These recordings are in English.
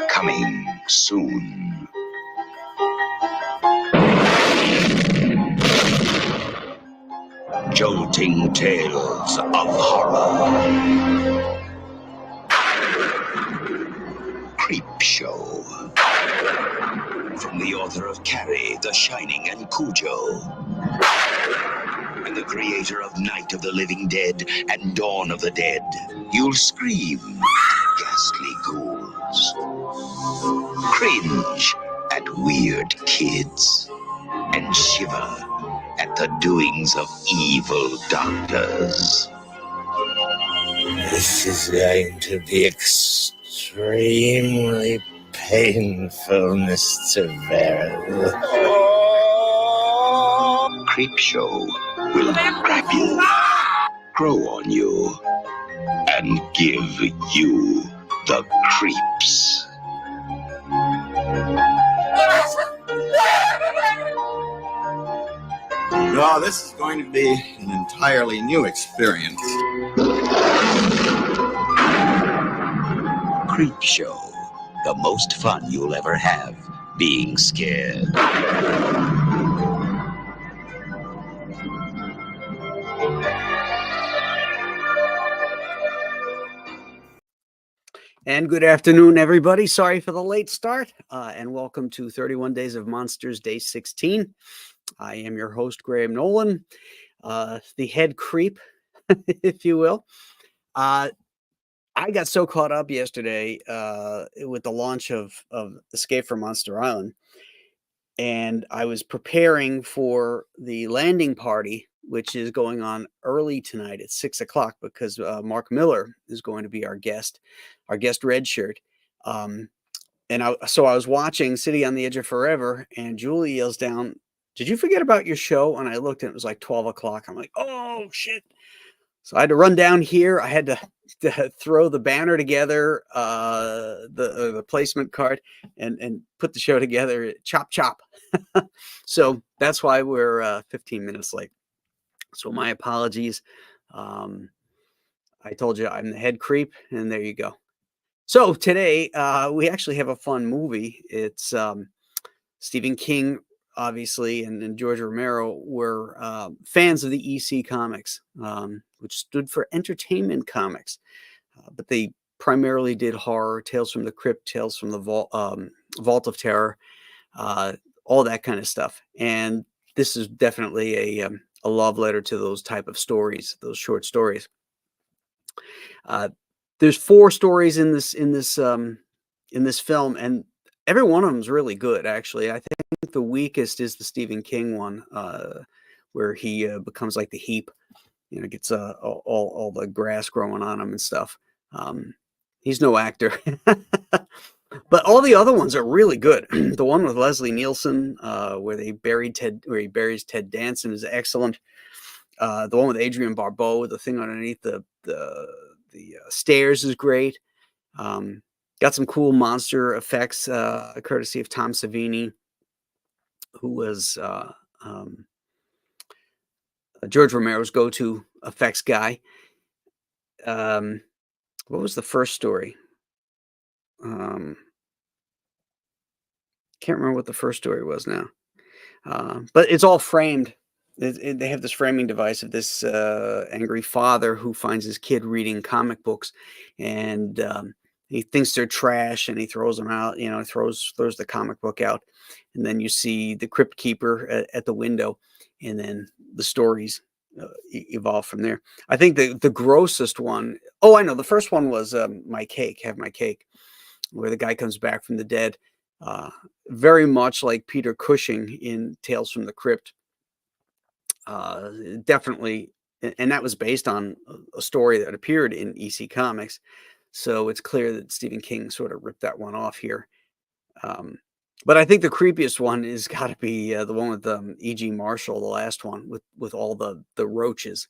Coming soon. Jolting tales of horror. Creepshow. From the author of Carrie, The Shining, and Cujo. And the creator of Night of the Living Dead and Dawn of the Dead. You'll scream at ghastly ghouls. Cringe at weird kids. And shiver at the doings of evil doctors. This is going to be extremely painful, Mr. Verrill. Creepshow will grab you, grow on you, and give you the creeps. No, this is going to be an entirely new experience. Creepshow, the most fun you'll ever have being scared. And good afternoon, everybody. Sorry for the late start, and welcome to 31 Days of Monsters, Day 16. I am your host, Graham Nolan, the head creep, if you will. I got so caught up yesterday with the launch of Escape from Monster Island, and I was preparing for the landing party, which is going on early tonight at 6 o'clock, because Mark Miller is going to be our guest red shirt. So I was watching City on the Edge of Forever, and Julie yells down, "Did you forget about your show?" And I looked, and it was like 12 o'clock. I'm like, oh, shit. So I had to run down here. I had to throw the banner together, the placement card, and put the show together. Chop, chop. So that's why we're 15 minutes late. So my apologies. I told you I'm the head creep, and there you go. So today we actually have a fun movie. It's Stephen King, obviously, and George Romero were fans of the EC Comics, which stood for Entertainment Comics. But they primarily did horror, Tales from the Crypt, Tales from the Vault of Terror, all that kind of stuff. And this is definitely a love letter to those type of stories, those short stories. There's 4 stories in this film, and every one of them is really good. Actually, I think the weakest is the Stephen King one, where he becomes like the heap. Gets all the grass growing on him and stuff. He's no actor, but all the other ones are really good. The one with Leslie Nielsen, where he buries Ted Danson, is excellent. The one with Adrienne Barbeau, the thing underneath the stairs, is great. Got some cool monster effects, courtesy of Tom Savini, who was George Romero's go-to effects guy. What was the first story? Can't remember what the first story was now. But it's all framed. They have this framing device of this angry father who finds his kid reading comic books, and he thinks they're trash, and he throws them out. Throws the comic book out, and then you see the crypt keeper at the window, and then the stories evolve from there. I think the grossest one. Oh, I know. The first one was My Cake, Have My Cake, where the guy comes back from the dead, very much like Peter Cushing in Tales from the Crypt. Definitely, and that was based on a story that appeared in EC Comics, so it's clear that Stephen King sort of ripped that one off here. But I think the creepiest one is got to be the one with E.G. Marshall, the last one with all the roaches.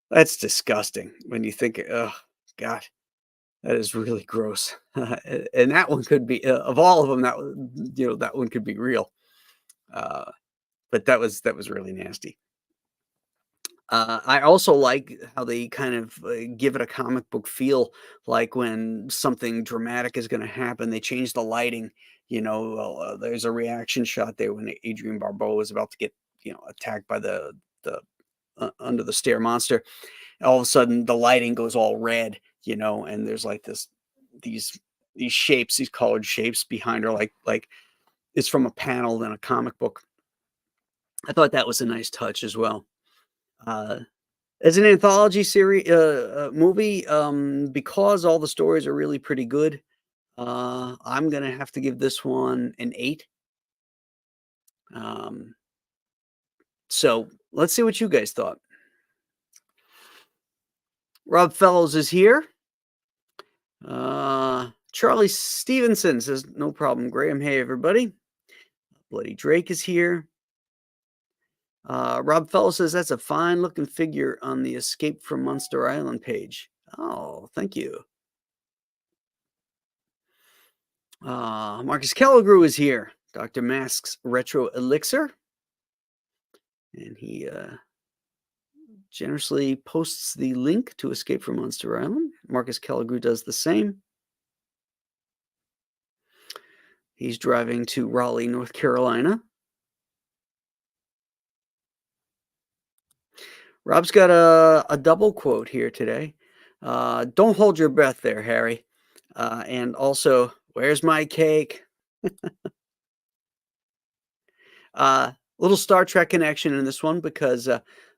That's disgusting when you think, oh God, that is really gross. And that one could be of all of them, that one could be real. But that was really nasty. I also like how they kind of give it a comic book feel, like when something dramatic is going to happen, they change the lighting. There's a reaction shot there when Adrienne Barbeau is about to get, attacked by the under the stair monster. All of a sudden, the lighting goes all red, and there's like these shapes, these colored shapes behind her, like it's from a panel in a comic book. I thought that was a nice touch as well. As an anthology series movie, because all the stories are really pretty good, I'm gonna have to give this one an 8. So let's see what you guys thought. Rob Fellows is here. Charlie Stevenson says, no problem, Graham. Hey, everybody. Bloody Drake is here. Rob Fellows says, that's a fine looking figure on the Escape from Monster Island page. Oh, thank you. Marcus Kellegrew is here. Dr. Mask's Retro Elixir. And he generously posts the link to Escape from Monster Island. Marcus Kellegrew does the same. He's driving to Raleigh, North Carolina. Rob's got a double quote here today. Don't hold your breath there, Harry. And also, where's my cake? Little Star Trek connection in this one, because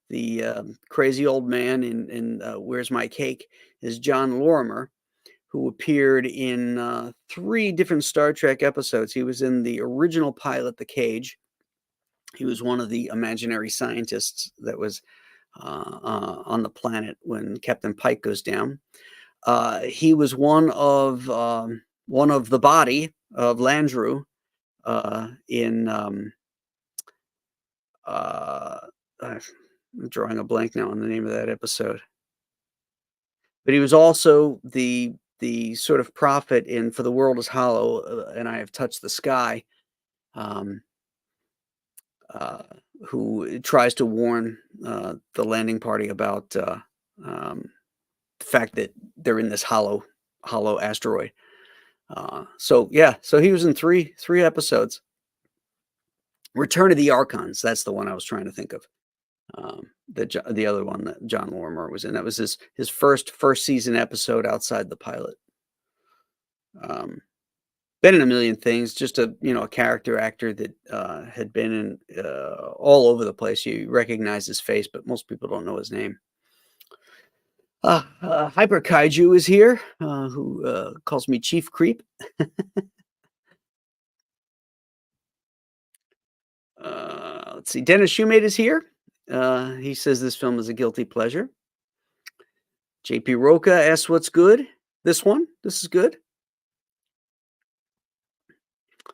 the crazy old man in Where's My Cake is John Lorimer, who appeared in 3 different Star Trek episodes. He was in the original pilot, The Cage. He was one of the imaginary scientists that was on the planet when Captain Pike goes down. He was one of the body of Landru in I'm drawing a blank now on the name of that episode. But he was also the sort of prophet in For the World is Hollow, and I Have Touched the Sky, who tries to warn the landing party about the fact that they're in this hollow asteroid. So he was in three episodes. Return of the Archons, that's the one I was trying to think of. The other one that John Lorimer was in. That was his first season episode outside the pilot. But been in a million things. Just a character actor that had been in all over the place. You recognize his face, but most people don't know his name. Hyper Kaiju is here, who calls me Chief Creep. Let's see. Dennis Shoemate is here. He says this film is a guilty pleasure. JP Roca asks what's good. This is good.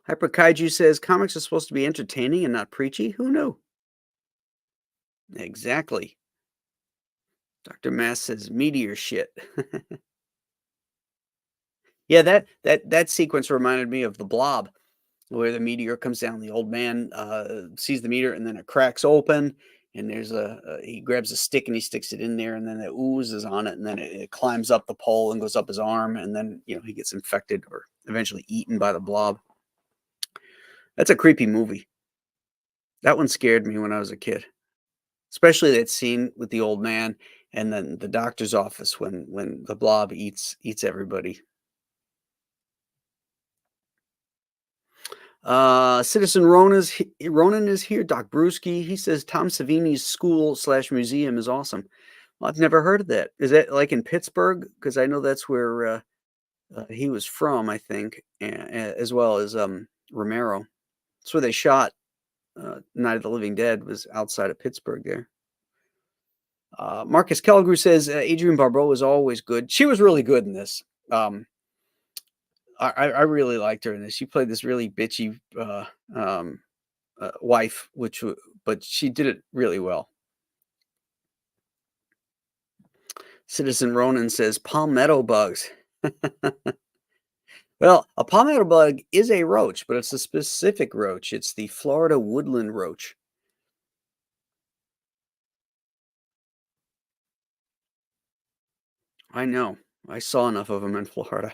Hyper Kaiju says comics are supposed to be entertaining and not preachy. Who knew? Exactly. Dr. Mass says meteor shit. Yeah, that sequence reminded me of The Blob, where the meteor comes down. The old man sees the meteor, and then it cracks open, and there's he grabs a stick and he sticks it in there, and then it oozes on it, and then it climbs up the pole and goes up his arm, and then he gets infected or eventually eaten by the blob. That's a creepy movie. That one scared me when I was a kid, especially that scene with the old man and then the doctor's office when the blob eats everybody. Citizen Ronan is here. Doc Brewski, he says Tom Savini's school/museum is awesome. Well, I've never heard of that. Is that like in Pittsburgh? Because I know that's where he was from, I think, as well as Romero. That's where they shot Night of the Living Dead, was outside of Pittsburgh there. Marcus Kelgrew says Adrienne Barbeau was always good. She was really good in this. I really liked her in this. She played this really bitchy wife, but she did it really well. Citizen Ronan says palmetto bugs. Well, a palmetto bug is a roach, but it's a specific roach. It's the Florida woodland roach. I know. I saw enough of them in Florida.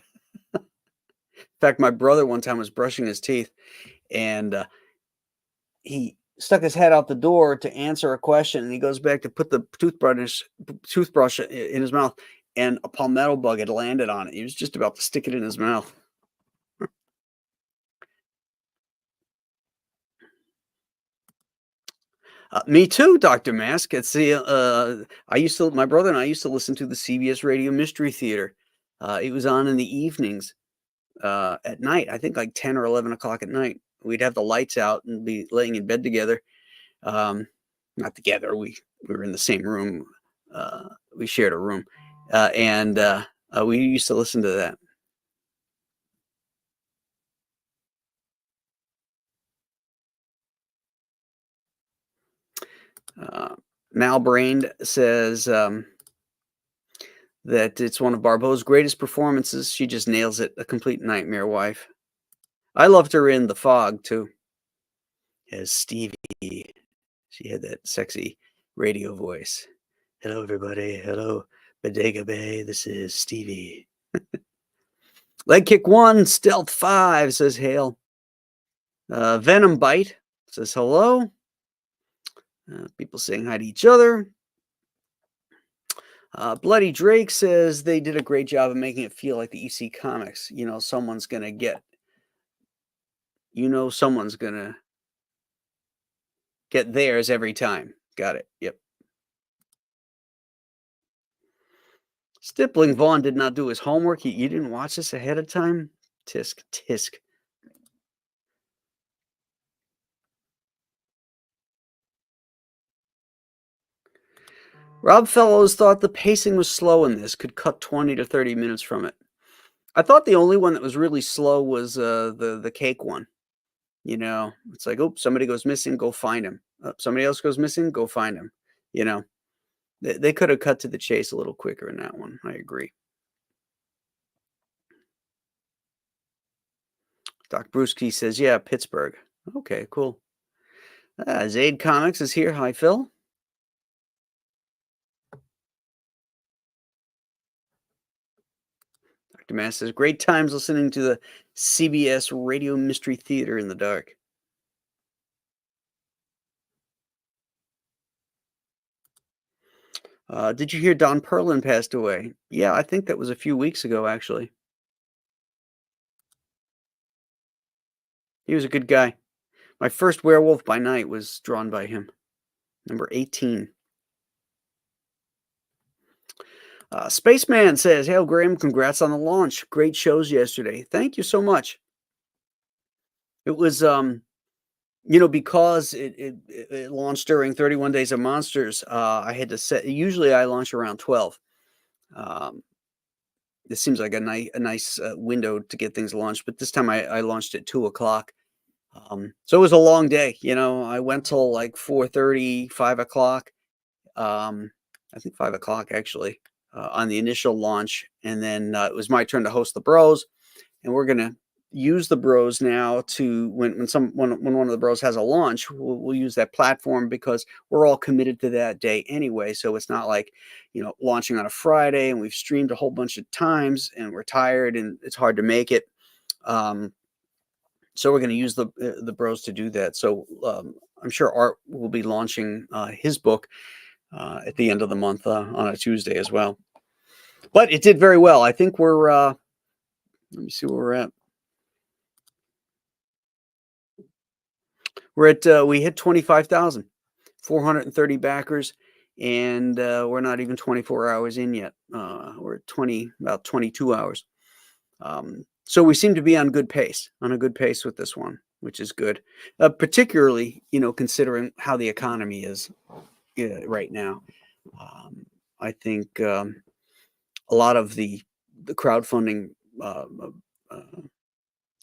In fact, my brother one time was brushing his teeth, and he stuck his head out the door to answer a question, and he goes back to put the toothbrush in his mouth, and a palmetto bug had landed on it. He was just about to stick it in his mouth. Me too, Dr. Mask. It's my brother and I used to listen to the CBS Radio Mystery Theater. It was on in the evenings at night, I think like 10 or 11 o'clock at night. We'd have the lights out and be laying in bed together. Not together. We were in the same room. We shared a room. And we used to listen to that. Malbrained says that it's one of Barbeau's greatest performances. She just nails it. A complete nightmare wife. I loved her in The Fog, too, as Stevie. She had that sexy radio voice. Hello, everybody. Hello, Bodega Bay. This is Stevie. Leg Kick 1, Stealth 5, says Hale. Venom Bite says hello. People saying hi to each other. Bloody Drake says they did a great job of making it feel like the EC Comics. Someone's going to get theirs every time. Got it. Yep. Stippling Vaughn did not do his homework. You didn't watch this ahead of time? Tisk. Rob Fellows thought the pacing was slow in this, could cut 20 to 30 minutes from it. I thought the only one that was really slow was the cake one. It's like, oh, somebody goes missing, go find him. Somebody else goes missing, go find him. They could have cut to the chase a little quicker in that one. I agree. Doc Brewski says, yeah, Pittsburgh. Okay, cool. Zaid Comics is here. Hi, Phil. Dr. Mass says, great times listening to the CBS Radio Mystery Theater in the dark. Did you hear Don Perlin passed away? Yeah, I think that was a few weeks ago, actually. He was a good guy. My first Werewolf by Night was drawn by him. Number 18. Spaceman says, "Hail Graham, congrats on the launch. Great shows yesterday." Thank you so much. It was because it launched during 31 Days of Monsters, I had to set. Usually I launch around 12. Um, this seems like a nice window to get things launched, but this time I launched at 2 o'clock. So it was a long day. I went till like 4:30, 5 o'clock. I think 5 o'clock actually on the initial launch, and then it was my turn to host the Bros, and we're gonna use the Bros now to when one of the Bros has a launch, we'll use that platform because we're all committed to that day anyway. So it's not like launching on a Friday and we've streamed a whole bunch of times and we're tired and it's hard to make it. So we're going to use the Bros to do that. So I'm sure Art will be launching his book at the end of the month on a Tuesday as well. But it did very well. I think we're let me see where we're at. We hit 25,430 backers, and we're not even 24 hours in yet. We're at about 22 hours. So we seem to be on a good pace with this one, which is good. Particularly, considering how the economy is right now. I think a lot of the crowdfunding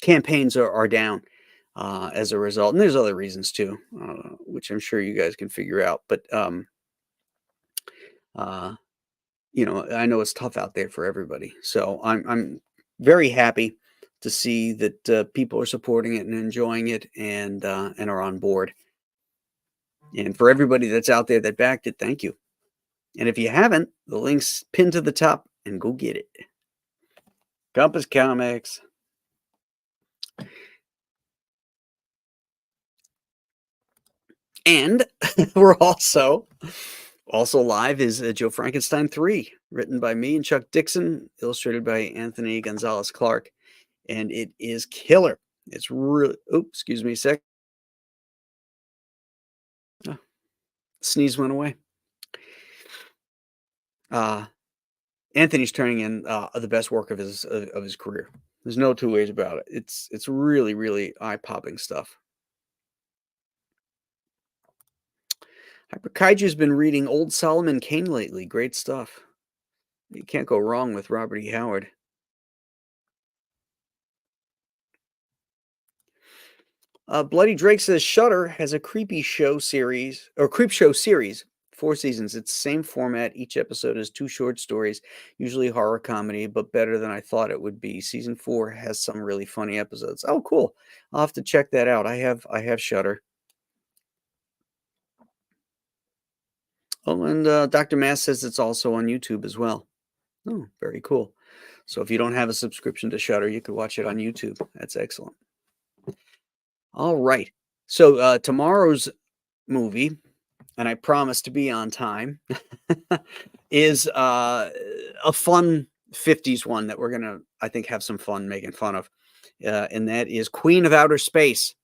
campaigns are down. As a result, and there's other reasons too, which I'm sure you guys can figure out. But I know it's tough out there for everybody. So I'm very happy to see that people are supporting it and enjoying it and are on board. And for everybody that's out there that backed it, thank you. And if you haven't, the link's pinned to the top, and go get it. Compass Comics. And we're also live is Joe Frankenstein 3, written by me and Chuck Dixon, illustrated by Anthony Gonzalez Clark, and it is killer. It's really, excuse me a sec. Oh, sneeze went away. Anthony's turning in the best work of his career. There's no two ways about it. It's really, really eye-popping stuff. Hyper Kaiju's been reading Old Solomon Kane lately. Great stuff. You can't go wrong with Robert E. Howard. Bloody Drake says Shudder has a Creepshow series, 4 seasons. It's the same format. Each episode is 2 short stories, usually horror comedy, but better than I thought it would be. Season 4 has some really funny episodes. Oh, cool. I'll have to check that out. I have Shudder. Oh, and Dr. Mass says it's also on YouTube as well. Oh, very cool. So if you don't have a subscription to Shudder, you could watch it on YouTube. That's excellent. All right. So tomorrow's movie, and I promise to be on time, is a fun 50s one that we're going to, I think, have some fun making fun of. And that is Queen of Outer Space.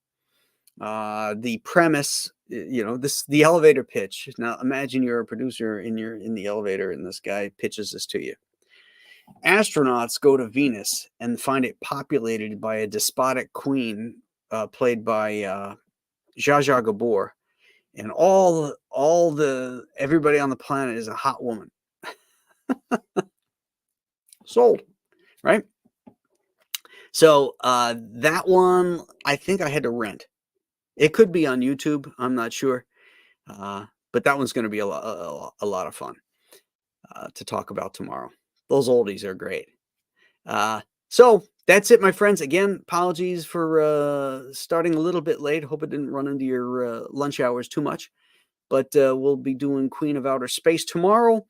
The premise, the elevator pitch. Now imagine you're a producer and you're in the elevator and this guy pitches this to you. Astronauts go to Venus and find it populated by a despotic queen played by Zsa Zsa Gabor, and everybody on the planet is a hot woman. Sold, right? So that one, I think I had to rent. It could be on YouTube. I'm not sure, but that one's going to be a lot of fun to talk about tomorrow. Those oldies are great. So that's it, my friends. Again, apologies for starting a little bit late. Hope it didn't run into your lunch hours too much. But we'll be doing Queen of Outer Space tomorrow.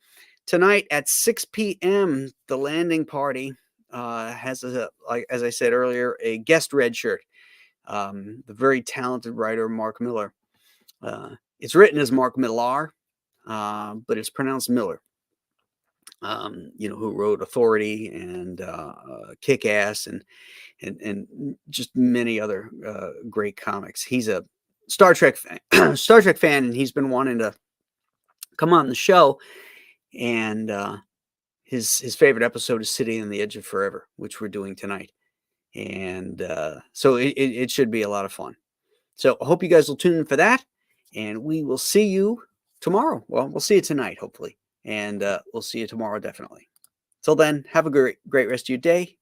Tonight at 6 p.m., the landing party has, as I said earlier, a guest red shirt. The very talented writer, Mark Miller. It's written as Mark Millar, but it's pronounced Miller. who wrote Authority and Kick-Ass and just many other great comics. He's a Star Trek fan, Star Trek fan, and he's been wanting to come on the show. And his favorite episode is City on the Edge of Forever, which we're doing tonight. And so it should be a lot of fun. So I hope you guys will tune in for that, and we will see you tomorrow. Well, we'll see you tonight, hopefully, and we'll see you tomorrow, definitely. Till then, have a great rest of your day.